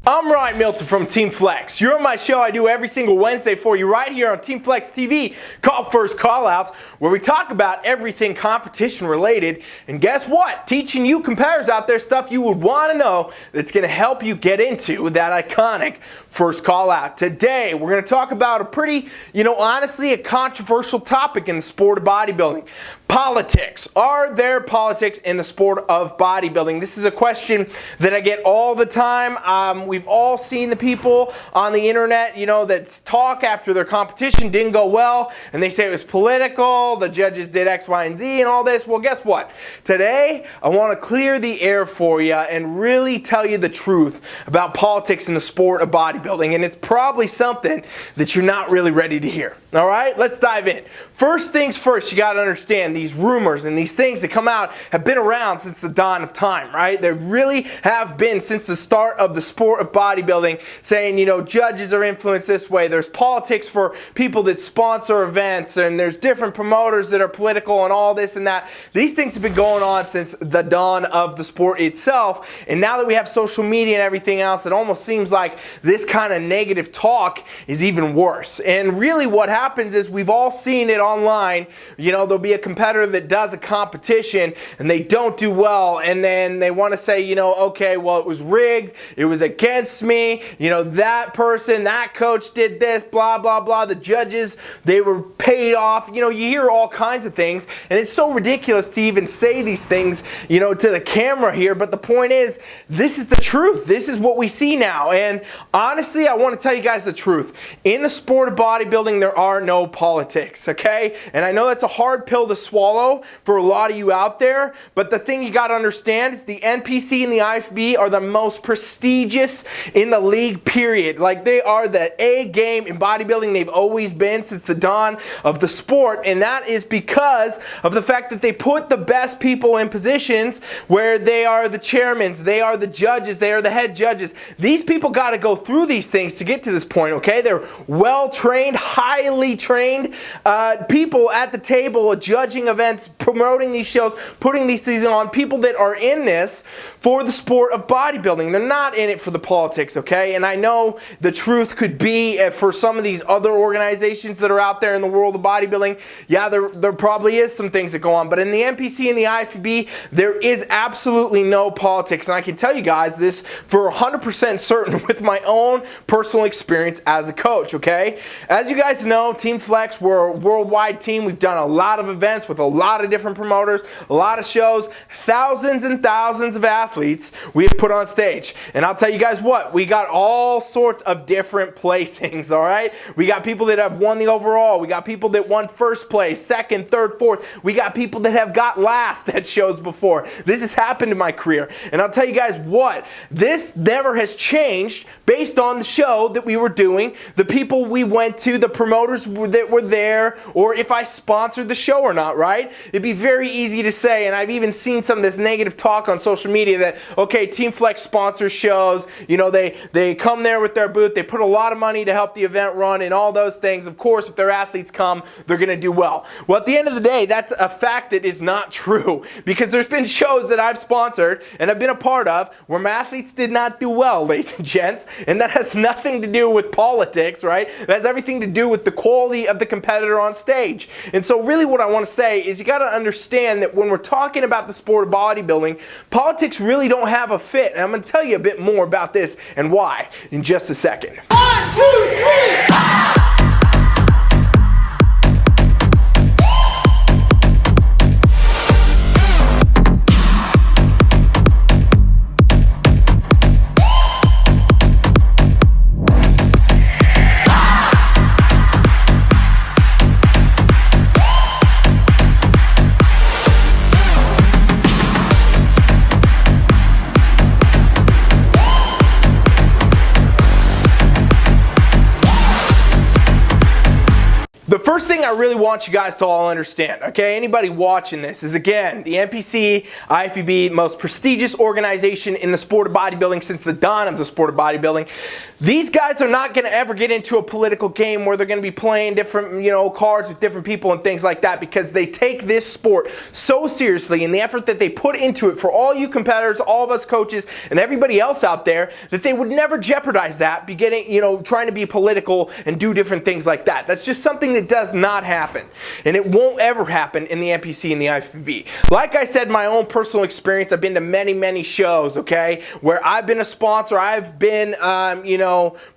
I'm Ryan Milton from Team Flex. You're on my show I do every single Wednesday for you right here on Team Flex TV called First Callouts, where we talk about everything competition related. And guess what? Teaching you competitors out there stuff you would want to know that's going to help you get into that iconic first callout. Today, we're going to talk about a pretty, honestly, a controversial topic in the sport of bodybuilding. Politics. Are there politics in the sport of bodybuilding? This is a question that I get all the time. We've all seen the people on the internet, that talk after their competition didn't go well, and they say it was political, the judges did X, Y, and Z, and all this. Well, guess what? Today, I want to clear the air for you and really tell you the truth about politics in the sport of bodybuilding, and it's probably something that you're not really ready to hear. All right, let's dive in. First things first, you got to understand these rumors and these things that come out have been around since the dawn of time, right? They really have been since the start of the sport of bodybuilding, saying, judges are influenced this way. There's politics for people that sponsor events, and there's different promoters that are political and all this and that. These things have been going on since the dawn of the sport itself, and now that we have social media and everything else, it almost seems like this kind of negative talk is even worse. And really what happens is we've all seen it online. There'll be a competitor that does a competition and they don't do well, and then they want to say, okay, well, it was rigged, it was against me, that person, that coach did this, blah, blah, blah, the judges, they were paid off. You hear all kinds of things, and it's so ridiculous to even say these things, to the camera here, but the point is, this is the truth. This is what we see now, and honestly, I want to tell you guys the truth. In the sport of bodybuilding, there are no politics, okay? And I know that's a hard pill to swallow for a lot of you out there, but the thing you got to understand is the NPC and the IFBB are the most prestigious in the league, period. Like, they are the A game in bodybuilding. They've always been since the dawn of the sport, and that is because of the fact that they put the best people in positions where they are the chairmen, they are the judges, they are the head judges. These people got to go through these things to get to this point, okay? They're well-trained, highly trained people at the table, judging events, promoting these shows, putting these things on, people that are in this for the sport of bodybuilding. They're not in it for the politics, okay? And I know the truth could be for some of these other organizations that are out there in the world of bodybuilding, yeah, there probably is some things that go on, but in the NPC and the IFBB, there is absolutely no politics, and I can tell you guys this for 100% certain with my own personal experience as a coach, okay? As you guys know, Team Flex, we're a worldwide team. We've done a lot of events with a lot of different promoters, a lot of shows, thousands and thousands of athletes we have put on stage. And I'll tell you guys what, we got all sorts of different placings, all right? We got people that have won the overall. We got people that won first place, second, third, fourth. We got people that have got last at shows before. This has happened in my career. And I'll tell you guys what, this never has changed based on the show that we were doing, the people we went to, the promoters that were there, or if I sponsored the show or not, right? It'd be very easy to say, and I've even seen some of this negative talk on social media that, okay, Team Flex sponsors shows, they come there with their booth, they put a lot of money to help the event run and all those things. Of course, if their athletes come, they're going to do well. Well, at the end of the day, that's a fact that is not true, because there's been shows that I've sponsored and I've been a part of where my athletes did not do well, ladies and gents, and that has nothing to do with politics, right? That has everything to do with the quality of the competitor on stage. And so really what I want to say is you got to understand that when we're talking about the sport of bodybuilding, politics really don't have a fit. And I'm going to tell you a bit more about this and why in just a second. 1, 2, 3! thing I really want you guys to all understand, okay, anybody watching this, is again, the NPC, IFBB, most prestigious organization in the sport of bodybuilding since the dawn of the sport of bodybuilding. These guys are not going to ever get into a political game where they're going to be playing different, cards with different people and things like that, because they take this sport so seriously and the effort that they put into it for all you competitors, all of us coaches, and everybody else out there, that they would never jeopardize that, trying to be political and do different things like that. That's just something that does not happen, and it won't ever happen in the NPC and the IFBB. Like I said, my own personal experience, I've been to many shows, okay, where I've been a sponsor, I've been,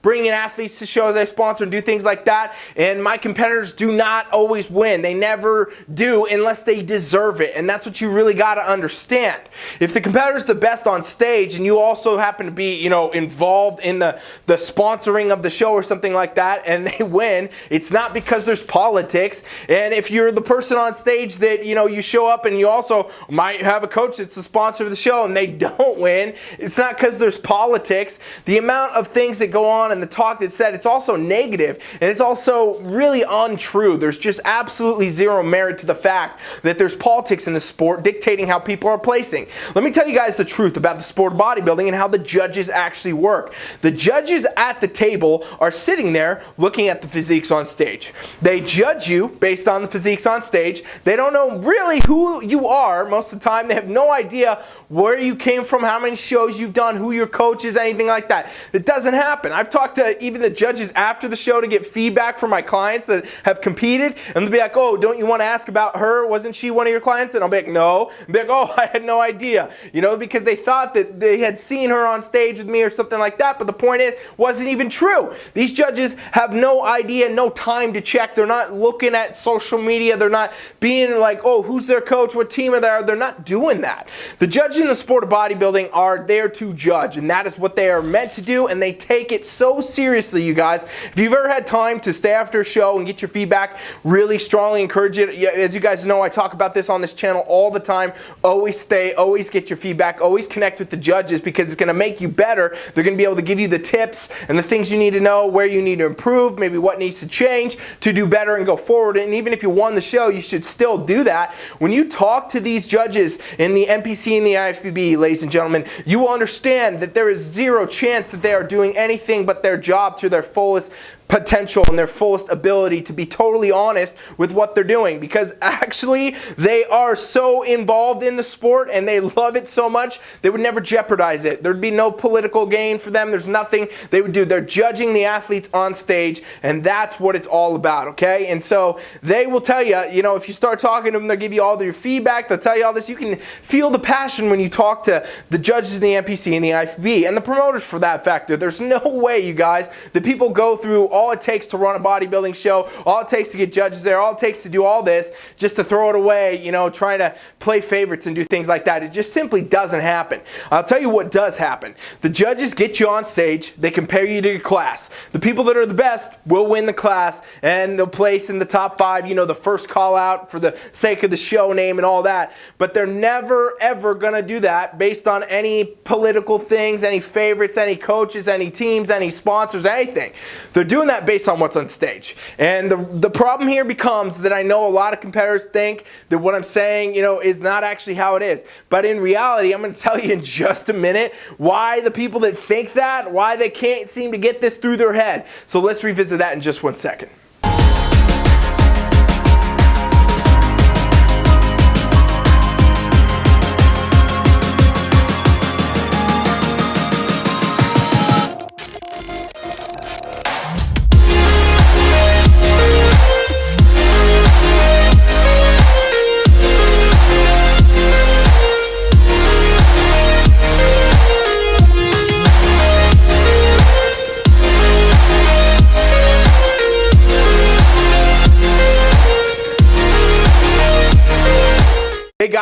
bringing athletes to shows I sponsor and do things like that, and my competitors do not always win. They never do unless they deserve it, and that's what you really got to understand. If the competitor's the best on stage and you also happen to be, involved in the sponsoring of the show or something like that, and they win, it's not because there's politics. And if you're the person on stage that, you show up and you also might have a coach that's the sponsor of the show and they don't win, it's not because there's politics. The amount of things that go on and the talk that's said, it's also negative, and it's also really untrue. There's just absolutely zero merit to the fact that there's politics in the sport dictating how people are placing. Let me tell you guys the truth about the sport of bodybuilding and how the judges actually work. The judges at the table are sitting there looking at the physiques on stage. They judge you based on the physiques on stage. They don't know really who you are most of the time. They have no idea where you came from, how many shows you've done, who your coach is, anything like that. It doesn't happen. I've talked to even the judges after the show to get feedback from my clients that have competed, and they'll be like, oh, don't you want to ask about her? Wasn't she one of your clients? And I'll be like, no. And be like, oh, I had no idea. Because they thought that they had seen her on stage with me or something like that, but the point is, wasn't even true. These judges have no idea, no time to check. They're not looking at social media. They're not being like, oh, who's their coach? What team are they? They're not doing that. The judges in the sport of bodybuilding are there to judge, and that is what they are meant to do, and they take it so seriously, you guys. If you've ever had time to stay after a show and get your feedback, really strongly encourage it. As you guys know, I talk about this on this channel all the time. Always stay, always get your feedback, always connect with the judges, because it's going to make you better. They're going to be able to give you the tips and the things you need to know, where you need to improve, maybe what needs to change to do better and go forward. And even if you won the show, you should still do that. When you talk to these judges in the NPC and the IFBB, ladies and gentlemen, you will understand that there is zero chance that they are doing anything but their job to their fullest potential and their fullest ability to be totally honest with what they're doing, because actually they are so involved in the sport and they love it so much they would never jeopardize it. There'd be no political gain for them. There's nothing they would do. They're judging the athletes on stage, and that's what it's all about, okay? And so they will tell you, if you start talking to them, they'll give you all your feedback, they'll tell you all this. You can feel the passion when you talk to the judges in the NPC and the IFBB and the promoters for that factor. There's no way, you guys, that people go through all it takes to run a bodybuilding show, all it takes to get judges there, all it takes to do all this just to throw it away, trying to play favorites and do things like that. It just simply doesn't happen. I'll tell you what does happen. The judges get you on stage, they compare you to your class. The people that are the best will win the class, and they'll place in the top 5, the first call out for the sake of the show name and all that. But they're never ever going to do that based on any political things, any favorites, any coaches, any teams, any sponsors, anything. They're doing that based on what's on stage. And the problem here becomes that I know a lot of competitors think that what I'm saying, is not actually how it is. But in reality, I'm going to tell you in just a minute why the people that think that, why they can't seem to get this through their head. So let's revisit that in just 1 second.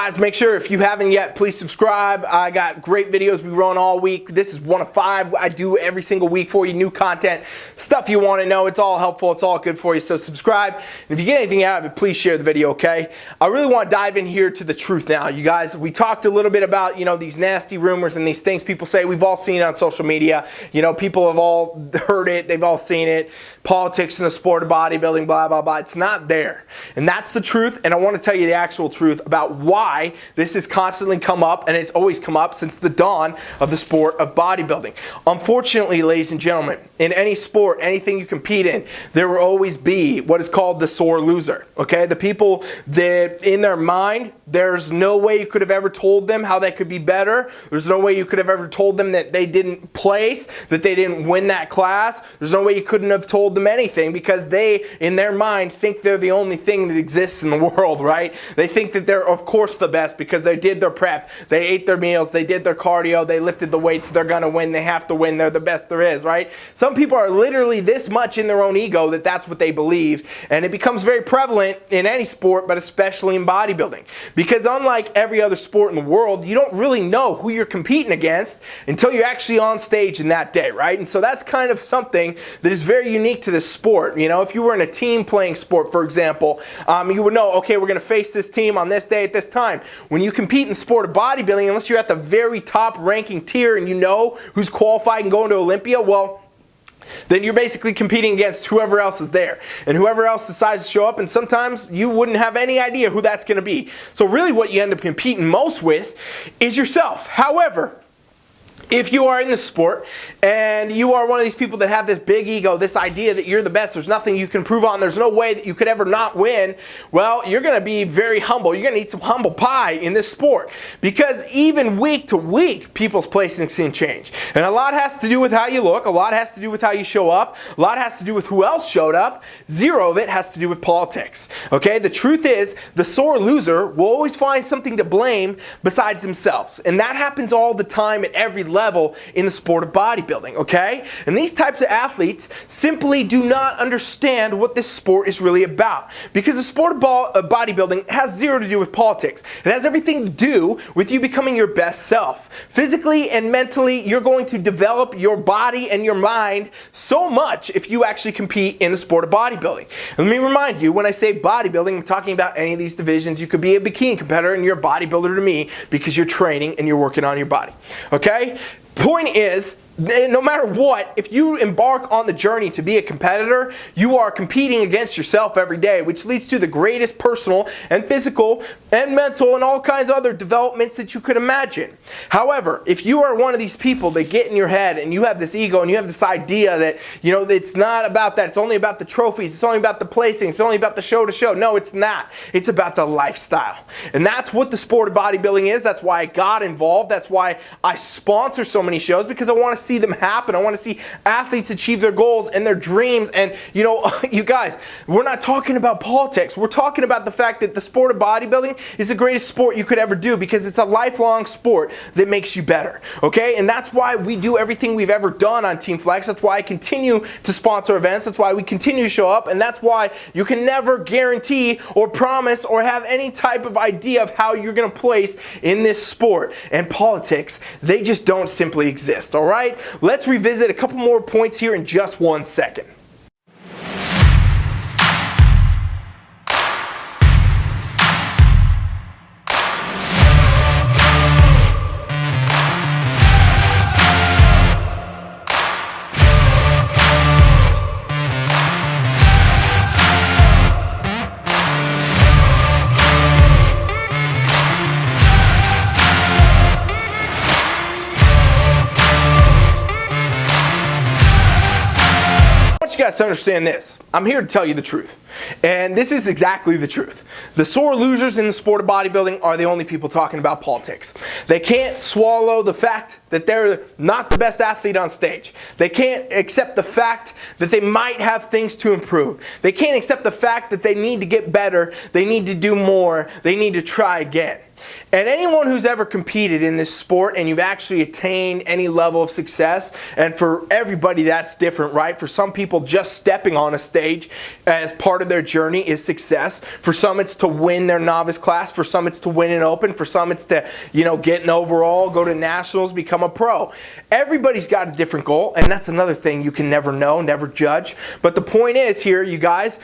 Guys, make sure if you haven't yet, please subscribe. I got great videos we run all week. This is one of 5 I do every single week for you. New content, stuff you want to know. It's all helpful. It's all good for you. So subscribe. And if you get anything out of it, please share the video, okay? I really want to dive in here to the truth now. You guys, we talked a little bit about, these nasty rumors and these things people say. We've all seen it on social media. People have all heard it. They've all seen it. Politics in the sport of bodybuilding, blah, blah, blah. It's not there. And that's the truth. And I want to tell you the actual truth about why this has constantly come up, and it's always come up since the dawn of the sport of bodybuilding. Unfortunately, ladies and gentlemen, in any sport, anything you compete in, there will always be what is called the sore loser, okay? The people that in their mind, there's no way you could have ever told them how they could be better. There's no way you could have ever told them that they didn't place, that they didn't win that class. There's no way you couldn't have told them anything because they, in their mind, think they're the only thing that exists in the world, right? They think that they're, of course, the best because they did their prep, they ate their meals, they did their cardio, they lifted the weights, they're gonna win, they have to win, they're the best there is, right? Some people are literally this much in their own ego that that's what they believe, and it becomes very prevalent in any sport, but especially in bodybuilding. Because unlike every other sport in the world, you don't really know who you're competing against until you're actually on stage in that day, right? And so that's kind of something that is very unique to this sport. If you were in a team playing sport, for example, you would know, okay, we're gonna face this team on this day at this time. When you compete in the sport of bodybuilding, unless you're at the very top ranking tier and you know who's qualified and going to Olympia, well, then you're basically competing against whoever else is there. And whoever else decides to show up, and sometimes you wouldn't have any idea who that's going to be. So really what you end up competing most with is yourself. However, if you are in the sport and you are one of these people that have this big ego, this idea that you're the best, there's nothing you can prove on, there's no way that you could ever not win, well, you're going to be very humble. You're going to eat some humble pie in this sport because even week to week, people's placings can change. And a lot has to do with how you look, a lot has to do with how you show up, a lot has to do with who else showed up, zero of it has to do with politics. Okay, the truth is the sore loser will always find something to blame besides themselves. And that happens all the time at every level in the sport of bodybuilding, okay? And these types of athletes simply do not understand what this sport is really about because the sport of bodybuilding has zero to do with politics. It has everything to do with you becoming your best self. Physically and mentally, you're going to develop your body and your mind so much if you actually compete in the sport of bodybuilding. And let me remind you, when I say bodybuilding, I'm talking about any of these divisions. You could be a bikini competitor and you're a bodybuilder to me because you're training and you're working on your body, okay? Point is, no matter what, if you embark on the journey to be a competitor, you are competing against yourself every day, which leads to the greatest personal and physical and mental and all kinds of other developments that you could imagine. However, if you are one of these people that get in your head and you have this ego and you have this idea that, it's not about that, it's only about the trophies, it's only about the placing, it's only about the show to show. No, it's not. It's about the lifestyle. And that's what the sport of bodybuilding is. That's why I got involved. That's why I sponsor so many shows, because I want to see them happen. I want to see athletes achieve their goals and their dreams. And you guys, we're not talking about politics. We're talking about the fact that the sport of bodybuilding is the greatest sport you could ever do because it's a lifelong sport that makes you better. Okay? And that's why we do everything we've ever done on Team Flex. That's why I continue to sponsor events. That's why we continue to show up. And that's why you can never guarantee or promise or have any type of idea of how you're going to place in this sport. And politics, they just don't simply exist. All right? Let's revisit a couple more points here in just 1 second. You guys to understand this. I'm here to tell you the truth. And this is exactly the truth. The sore losers in the sport of bodybuilding are the only people talking about politics. They can't swallow the fact that they're not the best athlete on stage. They can't accept the fact that they might have things to improve. They can't accept the fact that they need to get better, they need to do more, they need to try again. And anyone who's ever competed in this sport and you've actually attained any level of success, and for everybody that's different, right? For some people, just stepping on a stage as part of of their journey is success. For some, it's to win their novice class. For some, it's to win an open. For some, it's to, get an overall, go to nationals, become a pro. Everybody's got a different goal, and that's another thing you can never know, never judge. But the point is here, you guys,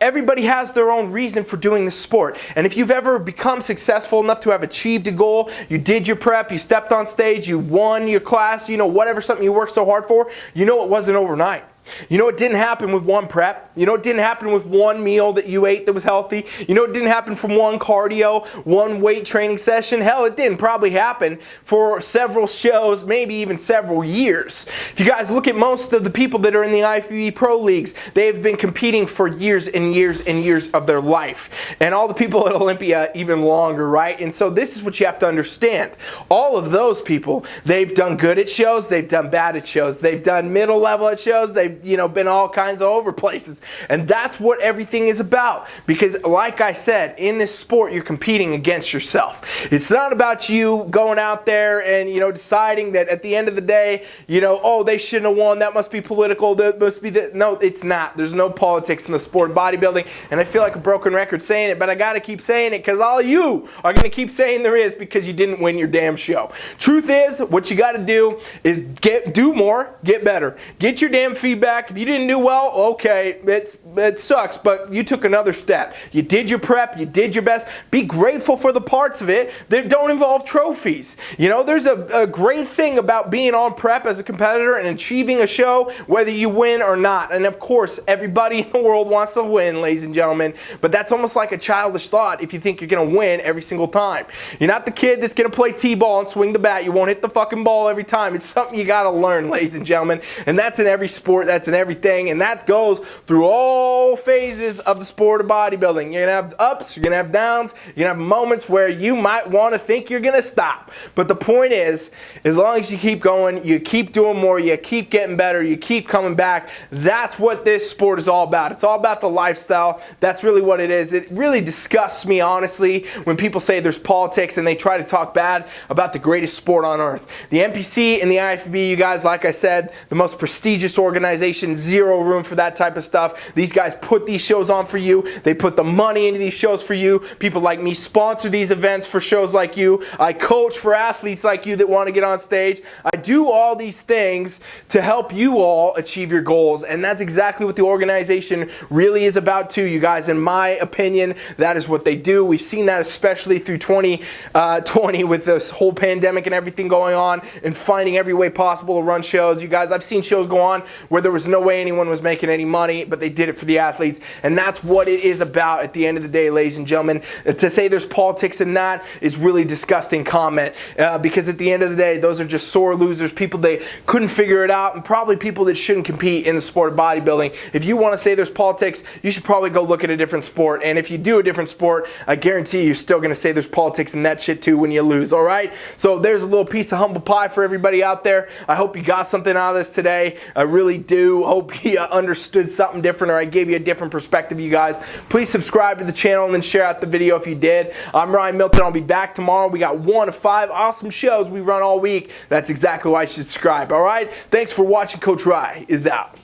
everybody has their own reason for doing this sport. And if you've ever become successful enough to have achieved a goal, you did your prep, you stepped on stage, you won your class, whatever, something you worked so hard for, it wasn't overnight. It didn't happen with one prep. It didn't happen with one meal that you ate that was healthy. It didn't happen from one cardio, one weight training session. Hell, it didn't probably happen for several shows, maybe even several years. If you guys look at most of the people that are in the IFBB Pro Leagues, they've been competing for years and years and years of their life. And all the people at Olympia even longer, right? And so this is what you have to understand. All of those people, they've done good at shows, they've done bad at shows, they've done middle level at shows, they've been all kinds of over places. And that's what everything is about. Because like I said, in this sport, you're competing against yourself. It's not about you going out there and, deciding that at the end of the day, oh, they shouldn't have won. That must be political. That must be no, it's not. There's no politics in the sport of bodybuilding. And I feel like a broken record saying it, but I got to keep saying it because all you are going to keep saying there is because you didn't win your damn show. Truth is, what you got to do is do more, get better. Get your damn feedback. If you didn't do well, okay, it sucks, but you took another step. You did your prep, you did your best. Be grateful for the parts of it that don't involve trophies. There's a great thing about being on prep as a competitor and achieving a show, whether you win or not. And of course, everybody in the world wants to win, ladies and gentlemen, but that's almost like a childish thought if you think you're going to win every single time. You're not the kid that's going to play t-ball and swing the bat. You won't hit the fucking ball every time. It's something you got to learn, ladies and gentlemen, and that's in every sport. That's in everything, and that goes through all phases of the sport of bodybuilding. You're gonna have ups, you're gonna have downs, you're gonna have moments where you might want to think you're gonna stop. But the point is, as long as you keep going, you keep doing more, you keep getting better, you keep coming back, that's what this sport is all about. It's all about the lifestyle. That's really what it is. It really disgusts me, honestly, when people say there's politics and they try to talk bad about the greatest sport on earth. The NPC and the IFBB, you guys, like I said, the most prestigious organization, zero room for that type of stuff. These guys put these shows on for you. They put the money into these shows for you. People like me sponsor these events for shows like you. I coach for athletes like you that want to get on stage. I do all these things to help you all achieve your goals, and that's exactly what the organization really is about too, you guys. In my opinion, that is what they do. We've seen that especially through 2020 with this whole pandemic and everything going on and finding every way possible to run shows. You guys, I've seen shows go on where there was no way anyone was making any money, but they did it for the athletes, and that's what it is about at the end of the day, ladies and gentlemen. To say there's politics in that is really disgusting comment, because at the end of the day, those are just sore losers, people that couldn't figure it out, and probably people that shouldn't compete in the sport of bodybuilding. If you want to say there's politics, you should probably go look at a different sport, and if you do a different sport, I guarantee you're still going to say there's politics in that shit too when you lose, alright? So there's a little piece of humble pie for everybody out there. I hope you got something out of this today. I really do hope you understood something different, or I gave you a different perspective, you guys. Please subscribe to the channel and then share out the video if you did. I'm Ryan Milton. I'll be back tomorrow. We got 1 of 5 awesome shows we run all week. That's exactly why you should subscribe, alright? Thanks for watching. Coach Rye is out.